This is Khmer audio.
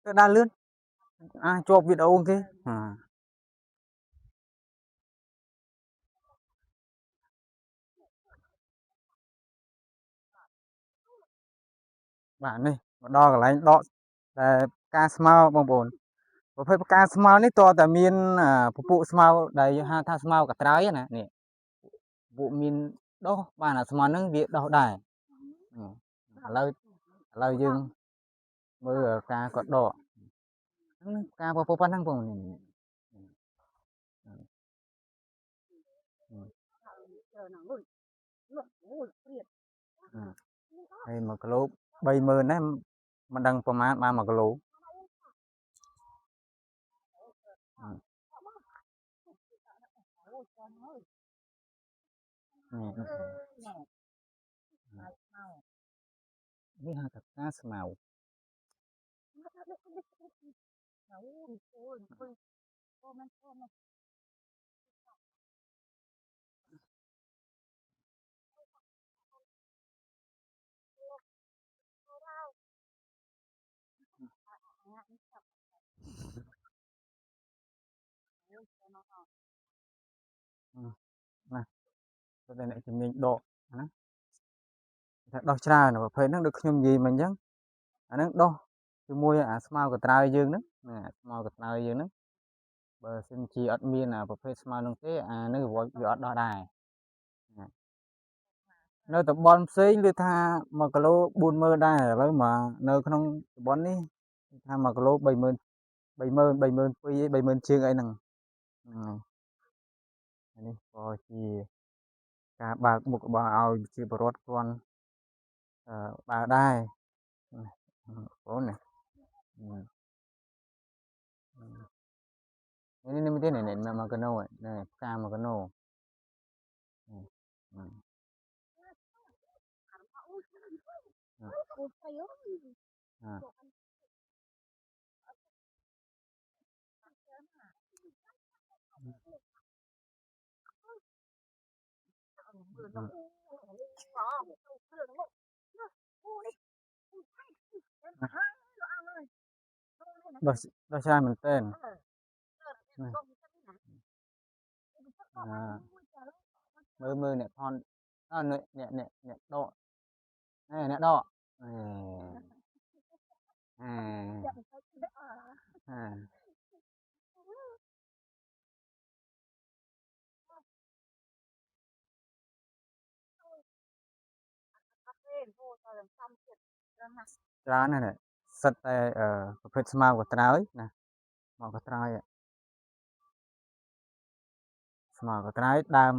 Tôi đa lươn cho video kia bạn này đo cái lấy đo ca smile bong bồn và phải ca smile này toแต่ មាន ពពួក smile ដែលយើងហៅថា smile កត្រៃណានេះពួកមានដុះបានអា smile ហ្នឹងវាដុះដែរឥឡូវយើងមើលការគាត់ដកហ្នឹងការពប៉ុណ្ណឹងបងហើយ1គីឡូ30000ដែរមិនដឹងប្រមាណបាន1គីឡូនេះហៅថាការស្មៅណាទៅតែអ្នកជំនាញដកណាថាដោះច្រើនប្រភេទហ្នឹងដូចខ្ញុំនិយាយមិញអញ្ចឹងអាហ្នឹងដោះជាមួយអាស្មៅកត្រើយយើងហ្នឹងស្មៅកត្រើយយើងហ្នឹងបើសិនជាអត់មានអាប្រភេទស្មៅហ្នឹងទេអាហ្នឹងវាអត់ដោះដែរនៅតំបន់ផ្សេងគឺថា1គីឡូ40000ដែរឥឡូវមកនៅក្នុងតំបន់នេះថា1គីឡូ30000 32000 30000ជាងអីហ្នឹងនេះក៏ជាការបើកមុខរបស់ឲ្យជាបរិវត្តគាត់បើដែរបងណានេះមិនទេនេះមកកណូនេះផ្កាមកកណូដោះច្រើនមែនតើមើលអ្នកថនអ្នកដកអ្នកដកច្រើនណាស់សិតតែប្រភេទស្មៅកត្រើយណាស្មៅកត្រើយស្មៅកត្រើយដើម